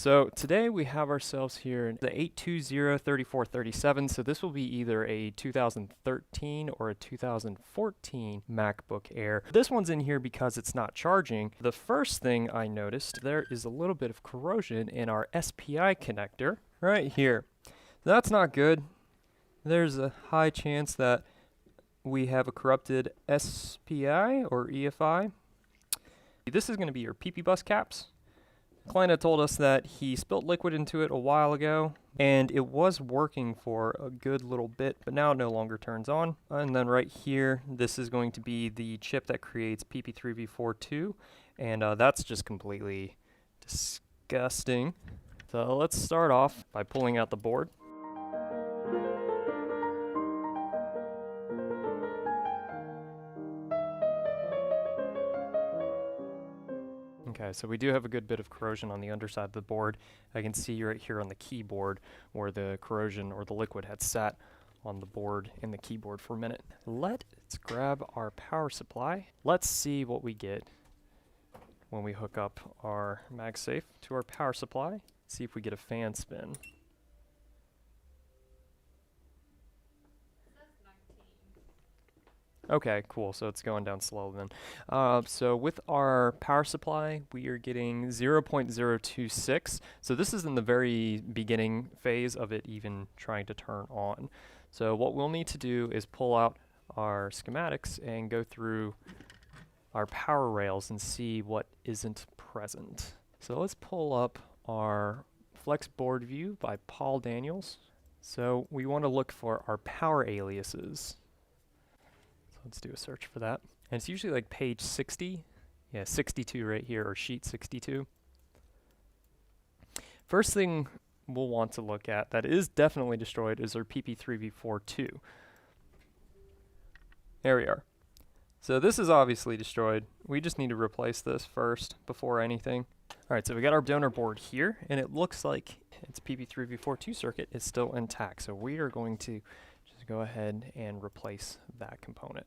So today we have ourselves here the 820-3437. So this will be either a 2013 or a 2014 MacBook Air. This one's in here because it's not charging. The first thing I noticed, there is a little bit of corrosion in our SPI connector right here. That's not good. There's a high chance that we have a corrupted SPI or EFI. This is going to be your PP bus caps. Client had told us that he spilled liquid into it a while ago, and it was working for a good little bit, but now it no longer turns on. And then right here, this is going to be the chip that creates PP3V42, and that's just completely disgusting. So let's start off by pulling out the board. Okay, so we do have a good bit of corrosion on the underside of the board. I can see right here on the keyboard where the corrosion or the liquid had sat on the board and the keyboard for a minute. Let's grab our power supply. Let's see what we get when we hook up our MagSafe to our power supply. See if we get a fan spin. Okay, cool. So it's going down slow then. So with our power supply, we are getting 0.026. So this is in the very beginning phase of it even trying to turn on. So what we'll need to do is pull out our schematics and go through our power rails and see what isn't present. So let's pull up our Flex Board View by Paul Daniels. So we want to look for our power aliases. Let's do a search for that. And it's usually like page 60. Yeah, 62 right here, or sheet 62. First thing we'll want to look at that is definitely destroyed is our PP3V42. There we are. So this is obviously destroyed. We just need to replace this first before anything. Alright, so we got our donor board here, and it looks like its PP3V42 circuit is still intact. So we are going to just go ahead and replace that component.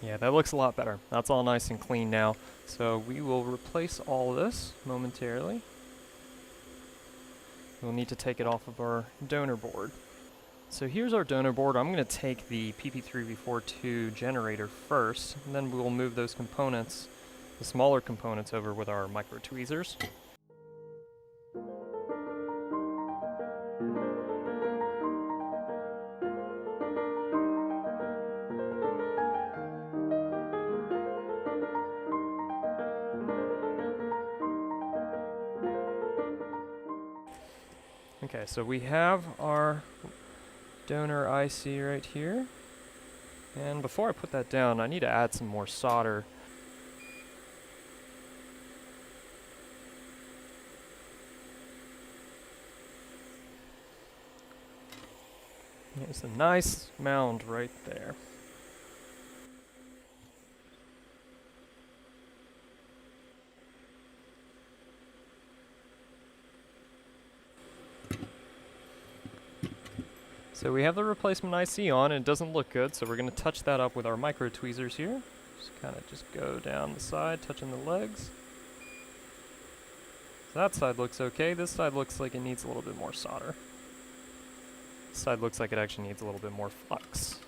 Yeah, that looks a lot better. That's all nice and clean now. So we will replace all this momentarily. We'll need to take it off of our donor board. So here's our donor board. I'm going to take the PP3V42 generator first, and then we'll move those components, the smaller components, over with our micro tweezers. Okay, so we have our donor IC right here. And before I put that down, I need to add some more solder. There's a nice mound right there. So we have the replacement IC on, and it doesn't look good, so we're going to touch that up with our micro tweezers here. Just go down the side, touching the legs. So that side looks okay. This side looks like it needs a little bit more solder. This side looks like it actually needs a little bit more flux.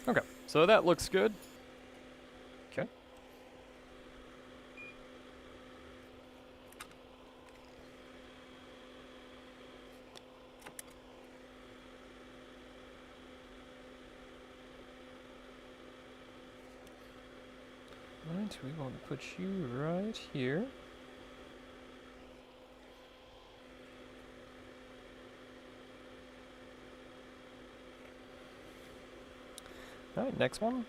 Okay, so that looks good. Okay. Right, we want to put you right here. Alright, next one.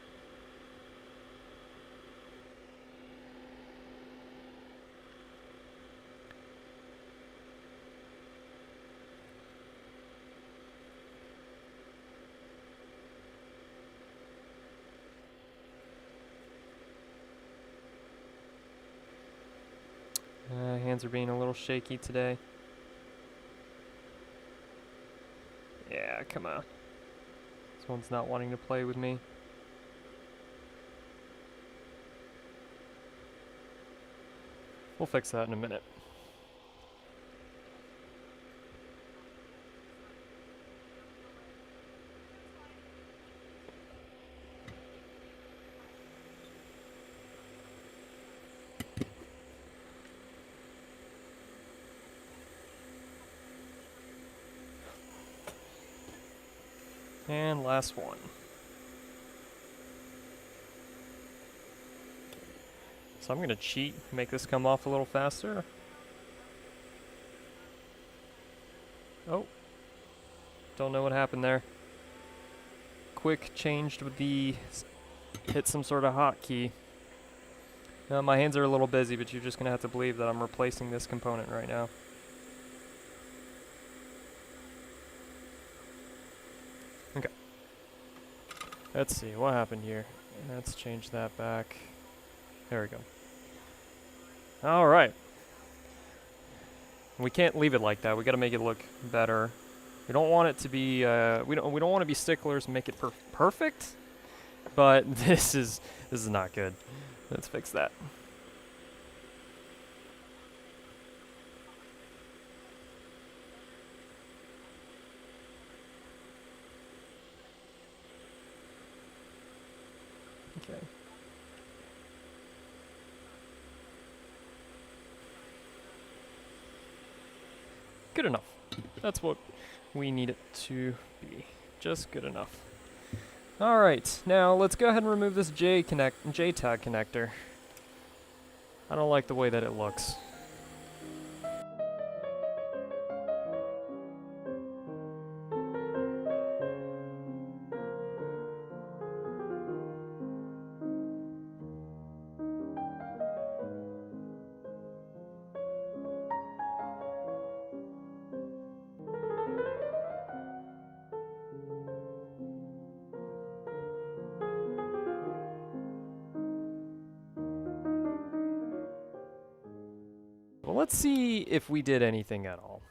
Hands are being a little shaky today. Yeah, come on. This one's not wanting to play with me. We'll fix that in a minute. And last one. So I'm going to cheat, make this come off a little faster. Oh. Don't know what happened there. Quick changed with the... hit some sort of hotkey. My hands are a little busy, but you're just going to have to believe that I'm replacing this component right now. Okay. Let's see, what happened here? Let's change that back. There we go. Alright. We can't leave it like that. We got to make it look better. We don't want it to be, we don't want to be sticklers and make it perfect, but this is not good. Let's fix that. Okay. Good enough. That's what we need it to be. Just good enough. Alright, now let's go ahead and remove this JTAG connector. I don't like the way that it looks. Well, let's see if we did anything at all.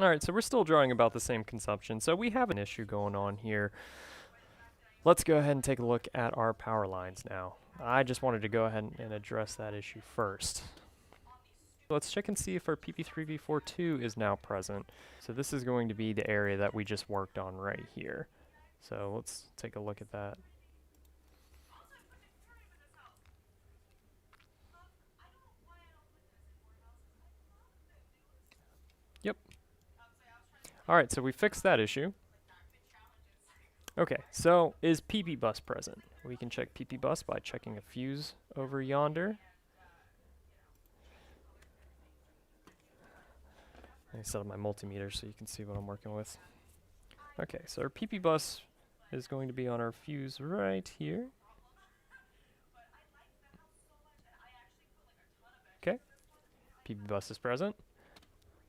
Alright, so we're still drawing about the same consumption, so we have an issue going on here. Let's go ahead and take a look at our power lines now. I just wanted to go ahead and address that issue first. Let's check and see if our PP3V42 is now present. So this is going to be the area that we just worked on right here. So let's take a look at that. Yep. Alright, so we fixed that issue. Okay, so is PP bus present? We can check PP bus by checking a fuse over yonder. I set up my multimeter so you can see what I'm working with. Okay, so our PP bus is going to be on our fuse right here. Okay, PP bus is present.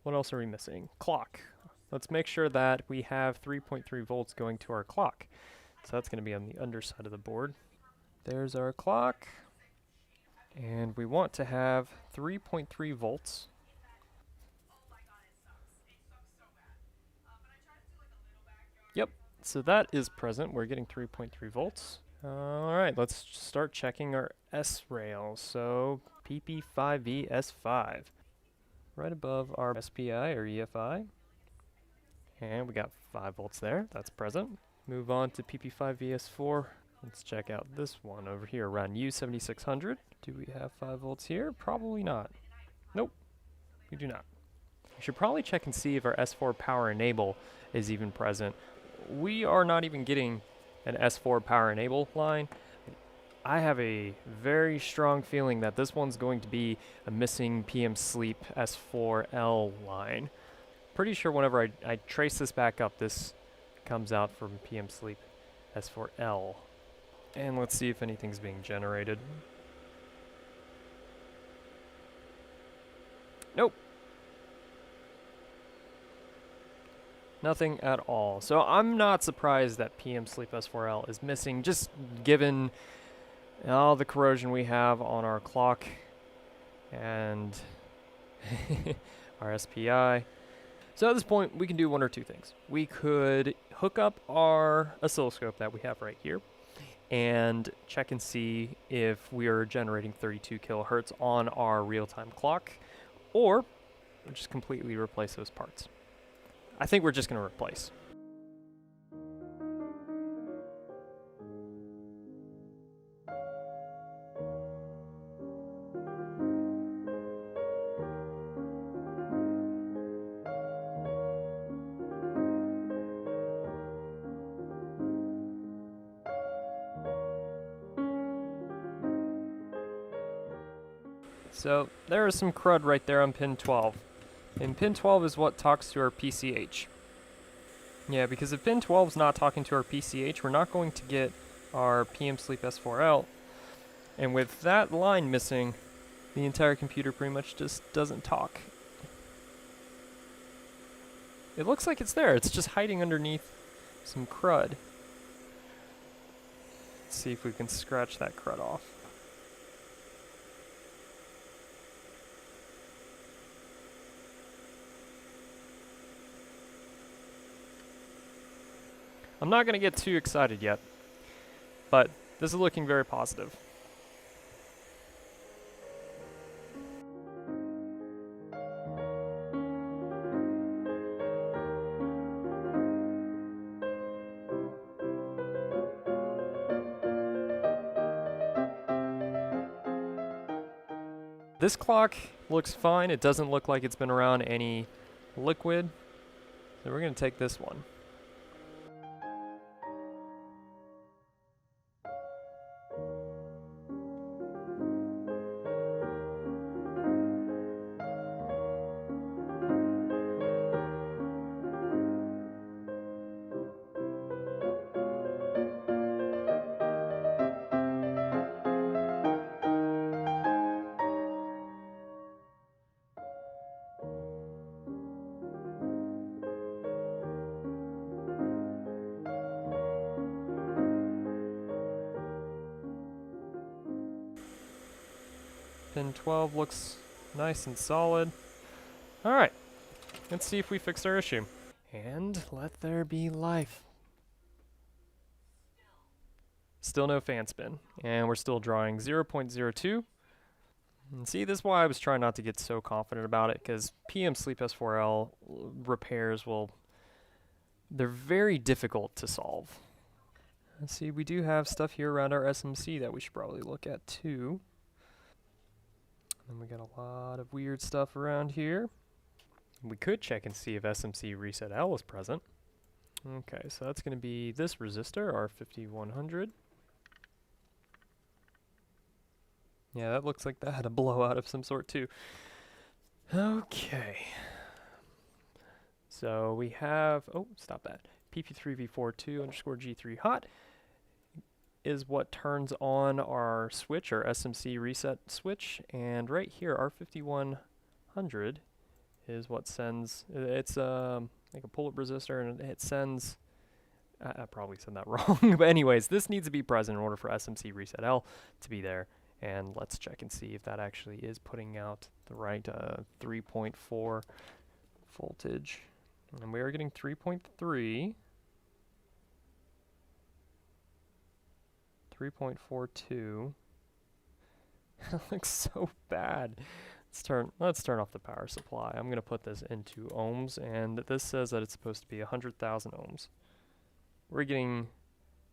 What else are we missing? Clock. Let's make sure that we have 3.3 volts going to our clock. So that's going to be on the underside of the board. There's our clock. And we want to have 3.3 volts. Yep, so that is present. We're getting 3.3 volts. Alright, let's start checking our S rails. So PP5V S5. Right above our SPI or EFI. And we got 5 volts there. That's present. Move on to PP5V S4. Let's check out this one over here around U7600. Do we have 5 volts here? Probably not. Nope, we do not. We should probably check and see if our S4 power enable is even present. We are not even getting an S4 power enable line. I have a very strong feeling that this one's going to be a missing PM Sleep S4L line. Pretty sure whenever I trace this back up, this comes out from PM Sleep S4L. And let's see if anything's being generated. Nope. Nothing at all. So I'm not surprised that PM Sleep S4L is missing, just given all the corrosion we have on our clock and our SPI. So at this point, we can do one or two things. We could hook up our oscilloscope that we have right here and check and see if we are generating 32 kilohertz on our real-time clock, or we'll just completely replace those parts. I think we're just going to replace. So there is some crud right there on pin 12. And pin 12 is what talks to our PCH. Yeah, because if pin 12 is not talking to our PCH, we're not going to get our PM Sleep S4L. And with that line missing, the entire computer pretty much just doesn't talk. It looks like it's there. It's just hiding underneath some crud. Let's see if we can scratch that crud off. I'm not going to get too excited yet, but this is looking very positive. This clock looks fine. It doesn't look like it's been around any liquid. So we're going to take this one. Pin 12 looks nice and solid. Alright, let's see if we fixed our issue. And let there be life. Still no fan spin. And we're still drawing 0.02. And see, this is why I was trying not to get so confident about it, because PM Sleep S4L repairs they're very difficult to solve. Let's see, we do have stuff here around our SMC that we should probably look at too. And we got a lot of weird stuff around here. We could check and see if SMC Reset L is present. Okay, so that's going to be this resistor, R5100. Yeah, that looks like that had a blowout of some sort too. Okay. So we have, oh, stop that. PP3V42_G3 hot is what turns on our switch, our SMC reset switch. And right here, R5100 is what sends, it's like a pull-up resistor, and it sends, I probably said that wrong. But anyways, this needs to be present in order for SMC Reset L to be there. And let's check and see if that actually is putting out the right 3.4 voltage. And we are getting 3.3. 3.42. That looks so bad. Let's turn off the power supply. I'm going to put this into ohms, and this says that it's supposed to be 100,000 ohms. We're getting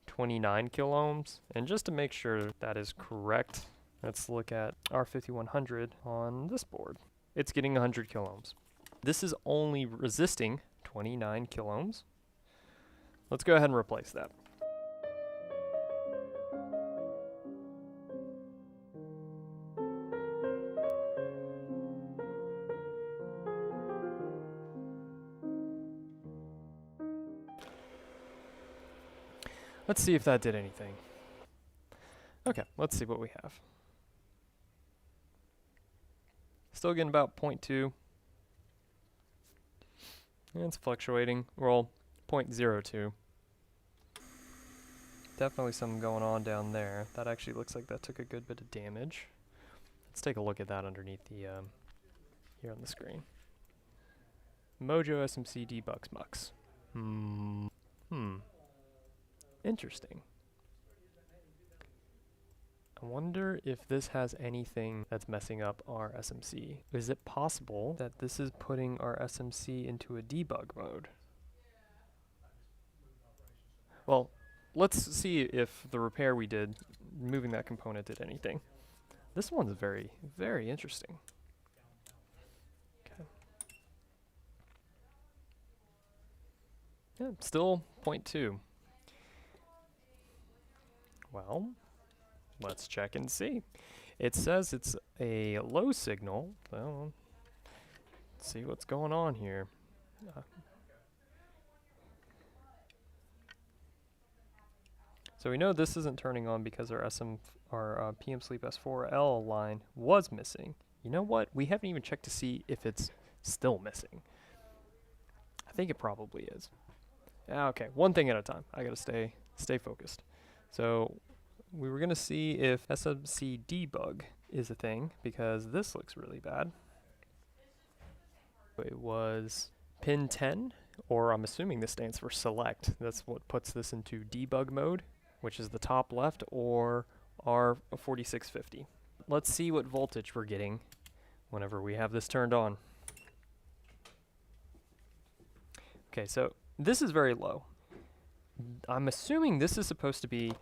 29 kilo ohms, and just to make sure that is correct, let's look at R5100 on this board. It's getting 100 kilo ohms. This is only resisting 29 kilo ohms. Let's go ahead and replace that. Let's see if that did anything. Okay, let's see what we have. Still getting about 0.2. And it's fluctuating. Well, 0.02. Definitely something going on down there. That actually looks like that took a good bit of damage. Let's take a look at that underneath the here on the screen. Mojo SMC debugs mux. Interesting. I wonder if this has anything that's messing up our SMC. Is it possible that this is putting our SMC into a debug mode? Well, let's see if the repair we did, moving that component, did anything. This one's very, very interesting. Okay. Yeah, still 0.2. Well, let's check and see. It says it's a low signal. Well, let's see what's going on here. So we know this isn't turning on because our PM Sleep S4L line was missing. You know what? We haven't even checked to see if it's still missing. I think it probably is. Okay, one thing at a time. I gotta stay focused. So we were gonna see if SMC debug is a thing because this looks really bad. It was pin 10, or I'm assuming this stands for select. That's what puts this into debug mode, which is the top left, or R4650. Let's see what voltage we're getting whenever we have this turned on. Okay, so this is very low. I'm assuming this is supposed to be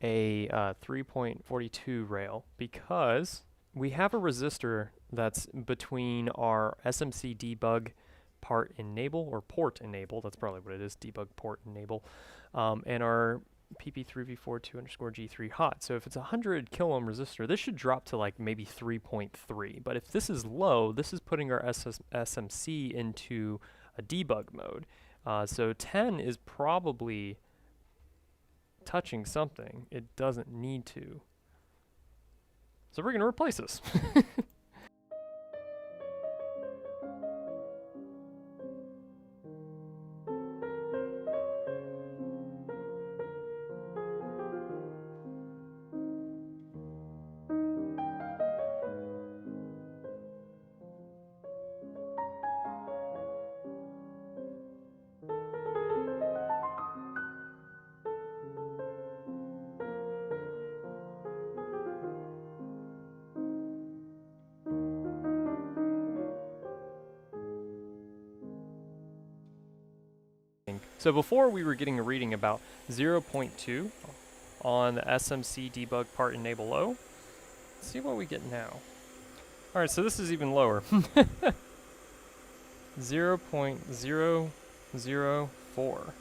a 3.42 rail because we have a resistor that's between our SMC debug part enable, or port enable, that's probably what it is, debug port enable, and our PP3V42_G3 hot. So if it's a 100 kilo ohm resistor, this should drop to like maybe 3.3. But if this is low, this is putting our SMC into a debug mode. So 10 is probably touching something it doesn't need to. So we're going to replace this. So before we were getting a reading about 0.2 on the SMC debug part enable low. Let's see what we get now. Alright, so this is even lower. 0.004.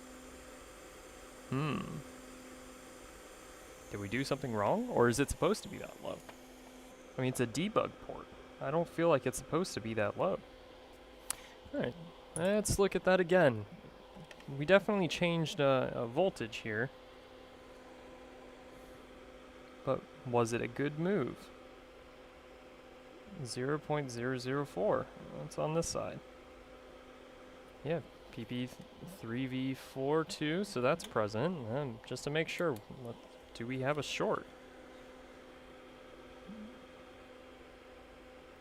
Did we do something wrong? Or is it supposed to be that low? I mean, it's a debug port. I don't feel like it's supposed to be that low. Alright, let's look at that again. We definitely changed a voltage here. But was it a good move? 0.004. That's on this side. Yeah, PP3V42, so that's present. And just to make sure, do we have a short?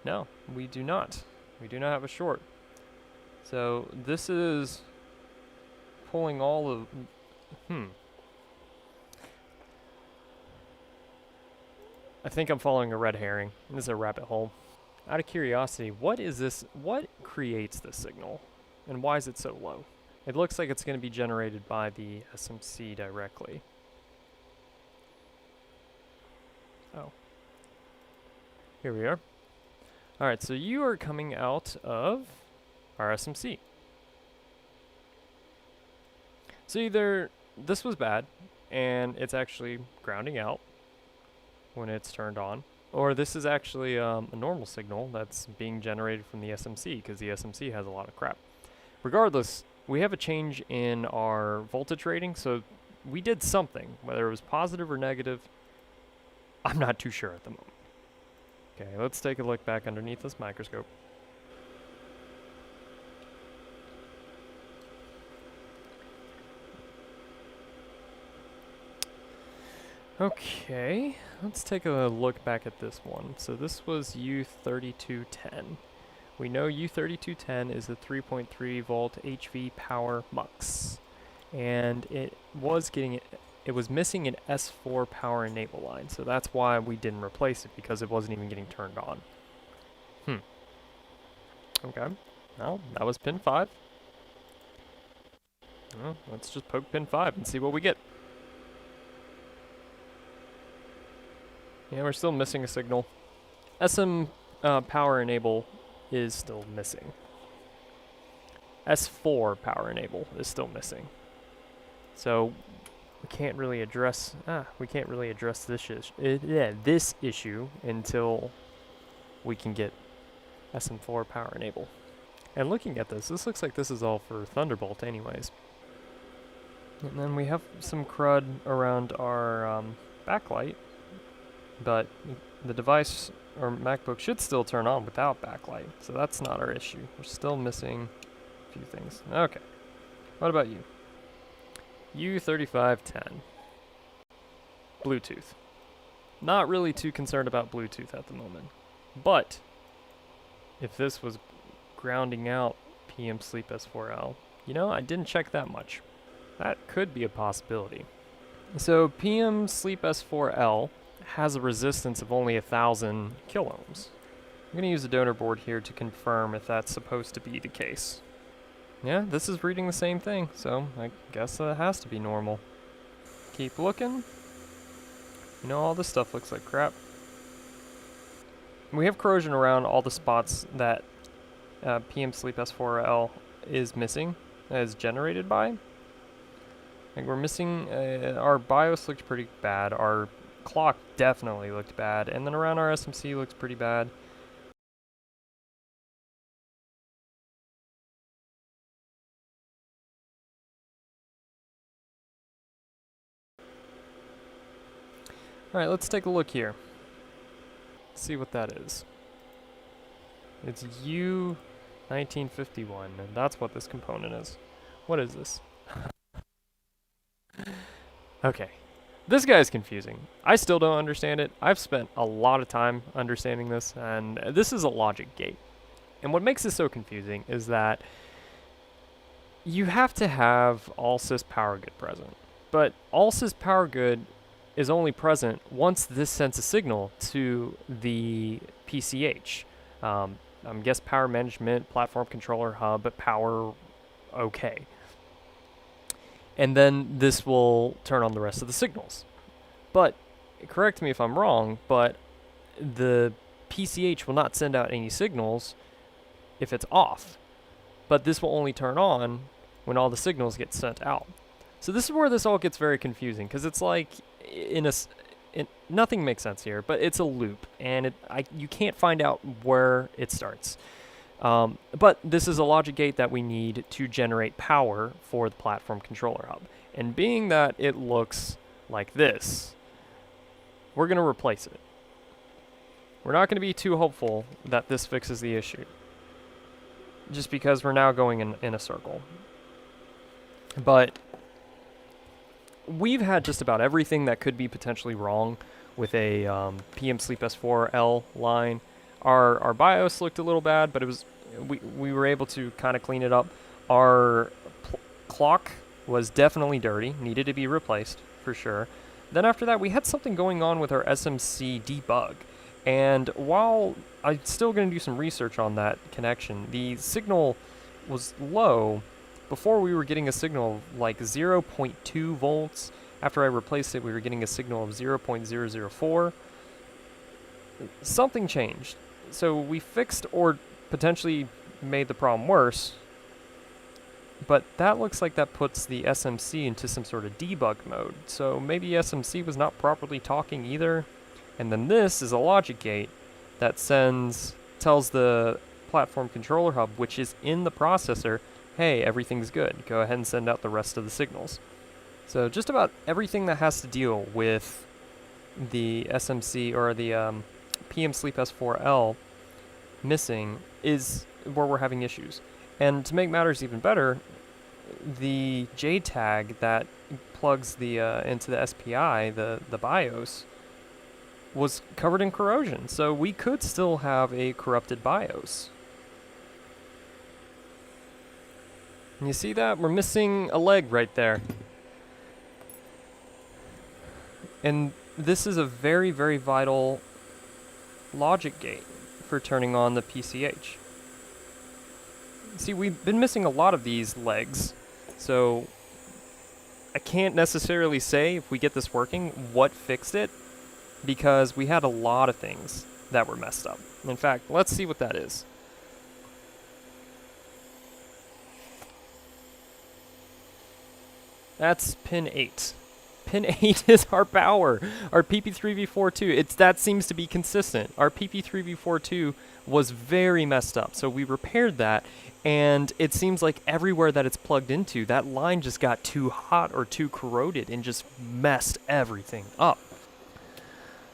No, we do not. We do not have a short. So this is pulling all of... I think I'm following a red herring. This is a rabbit hole. Out of curiosity, what is this? What creates this signal? And why is it so low? It looks like it's going to be generated by the SMC directly. Oh. Here we are. Alright, so you are coming out of our SMC. So either this was bad, and it's actually grounding out when it's turned on, or this is actually a normal signal that's being generated from the SMC, because the SMC has a lot of crap. Regardless, we have a change in our voltage rating, so we did something. Whether it was positive or negative, I'm not too sure at the moment. Okay, let's take a look back underneath this microscope. Okay, let's take a look back at this one. So this was U3210. We know U3210 is a 3.3 volt HV power mux, and it was missing an S4 power enable line, so that's why we didn't replace it, because it wasn't even getting turned on. Okay, well, that was pin 5. Well, let's just poke pin 5 and see what we get. Yeah, we're still missing a signal. SM power enable is still missing. S4 power enable is still missing. So we can't really address this issue until we can get SM4 power enable. And looking at this looks like this is all for Thunderbolt anyways. And then we have some crud around our backlight, but the device or MacBook should still turn on without backlight, so that's not our issue. We're still missing a few things. Okay, what about you? U3510. Bluetooth. Not really too concerned about Bluetooth at the moment, but if this was grounding out PM Sleep S4L, you know, I didn't check that much. That could be a possibility. So PM Sleep S4L has a resistance of only 1,000 kiloohms. I'm going to use a donor board here to confirm if that's supposed to be the case. Yeah, this is reading the same thing, so I guess that has to be normal. Keep looking. You know, all this stuff looks like crap. We have corrosion around all the spots that PM Sleep S4L is missing, is generated by. Like we're missing, our BIOS looked pretty bad, our clock definitely looked bad, and then around our SMC looks pretty bad. Alright, let's take a look here. See what that is. It's U1951, and that's what this component is. What is this? Okay. This guy is confusing. I still don't understand it. I've spent a lot of time understanding this, and this is a logic gate. And what makes this so confusing is that you have to have all-sys power good present. But all-sys power good is only present once this sends a signal to the PCH. Guess power management, platform controller hub, power okay. And then this will turn on the rest of the signals. But, correct me if I'm wrong, but the PCH will not send out any signals if it's off. But this will only turn on when all the signals get sent out. So this is where this all gets very confusing, because it's like, nothing makes sense here, but it's a loop, and you can't find out where it starts. But this is a logic gate that we need to generate power for the platform controller hub. And being that it looks like this, we're going to replace it. We're not going to be too hopeful that this fixes the issue, just because we're now going in a circle. But we've had just about everything that could be potentially wrong with a PM Sleep S4L line. Our BIOS looked a little bad, but it was we were able to kind of clean it up. Our clock was definitely dirty, needed to be replaced for sure. Then after that, we had something going on with our SMC debug. And while I'm still going to do some research on that connection, the signal was low. Before we were getting a signal of like 0.2 volts. After I replaced it, we were getting a signal of 0.004. Something changed. So we fixed or potentially made the problem worse. But that looks like that puts the SMC into some sort of debug mode. So maybe SMC was not properly talking either. And then this is a logic gate that tells the platform controller hub, which is in the processor, hey, everything's good. Go ahead and send out the rest of the signals. So just about everything that has to deal with the SMC or the PM Sleep S4L missing is where we're having issues. And to make matters even better, the JTAG that plugs the into the SPI, the BIOS, was covered in corrosion. So we could still have a corrupted BIOS. And you see that? We're missing a leg right there. And this is a very, very vital logic gate for turning on the PCH. See, we've been missing a lot of these legs, so I can't necessarily say if we get this working what fixed it, because we had a lot of things that were messed up. In fact, let's see what that is. That's pin 8. Pin 8 is our power. Our PP3V42, that seems to be consistent. Our PP3V42 was very messed up, so we repaired that, and it seems like everywhere that it's plugged into, that line just got too hot or too corroded and just messed everything up.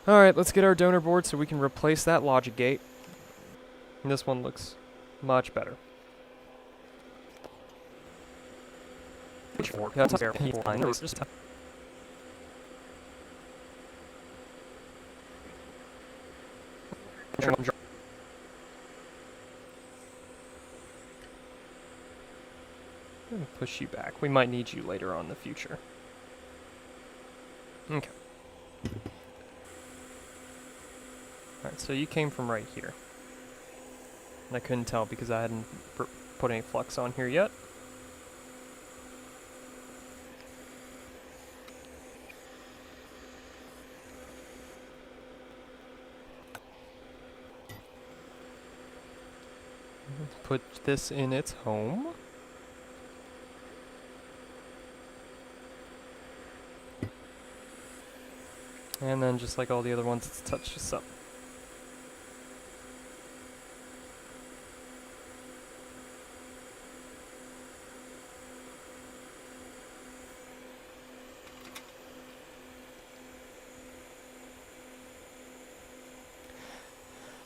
Alright, let's get our donor board so we can replace that logic gate. And this one looks much better. Push you back. We might need you later on in the future. Okay. Alright, so you came from right here. And I couldn't tell because I hadn't put any flux on here yet. Put this in its home. And then just like all the other ones, let's touch this up.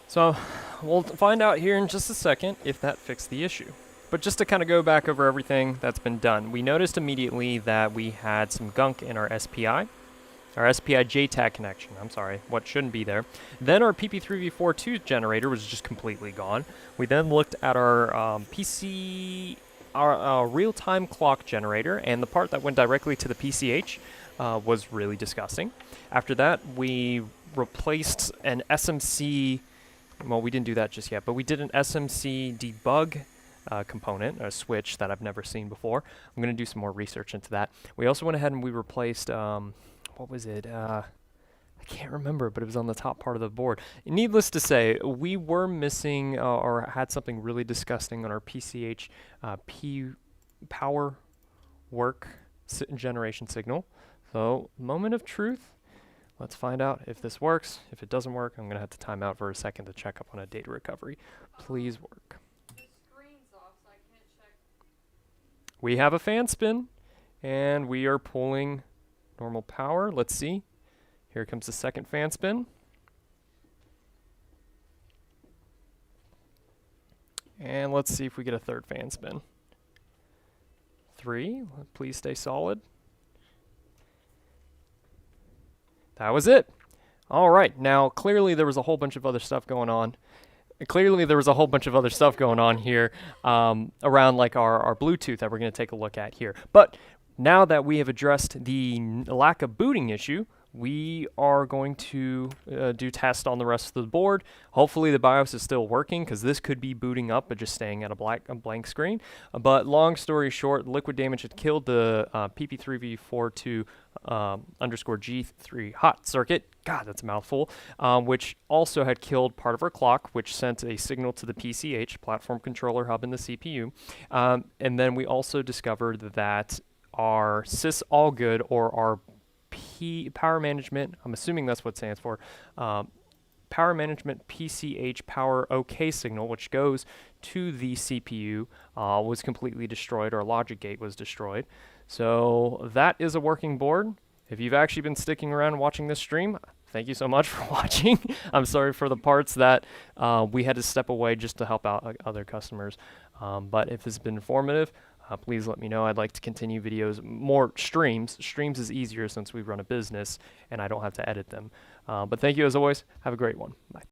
So we'll find out here in just a second if that fixed the issue. But just to kind of go back over everything that's been done, we noticed immediately that we had some gunk in our SPI. Our SPI JTAG connection, I'm sorry, what shouldn't be there. Then our PP3V42 generator was just completely gone. We then looked at our our real-time clock generator, and the part that went directly to the PCH was really disgusting. After that, we replaced an SMC, well, we didn't do that just yet, but we did an SMC debug component, a switch that I've never seen before. I'm going to do some more research into that. We also went ahead and we replaced, what was it? I can't remember, but it was on the top part of the board. Needless to say, we were missing or had something really disgusting on our PCH power work generation signal. So, moment of truth. Let's find out if this works. If it doesn't work, I'm going to have to time out for a second to check up on a data recovery. Please work. The screen's off, so I can't check. We have a fan spin, and we are pulling normal power. Let's see. Here comes the second fan spin. And let's see if we get a third fan spin. 3. Please stay solid. That was it. All right. Now, clearly there was a whole bunch of other stuff going on. Clearly there was a whole bunch of other stuff going on here around like our Bluetooth that we're going to take a look at here. But now that we have addressed the lack of booting issue, we are going to do tests on the rest of the board. Hopefully the BIOS is still working, because this could be booting up but just staying at a blank screen. But long story short, liquid damage had killed the PP3V42 underscore G3 hot circuit. God, that's a mouthful. Which also had killed part of our clock, which sent a signal to the PCH, platform controller hub in the CPU. And then we also discovered that our sysallgood, or our power management, I'm assuming that's what it stands for, power management PCH power OK signal, which goes to the CPU, was completely destroyed. Our logic gate was destroyed. So that is a working board. If you've actually been sticking around watching this stream, thank you so much for watching. I'm sorry for the parts that we had to step away just to help out other customers. But if it's been informative, please let me know. I'd like to continue videos, more streams. Streams is easier since we run a business and I don't have to edit them. But thank you as always. Have a great one. Bye.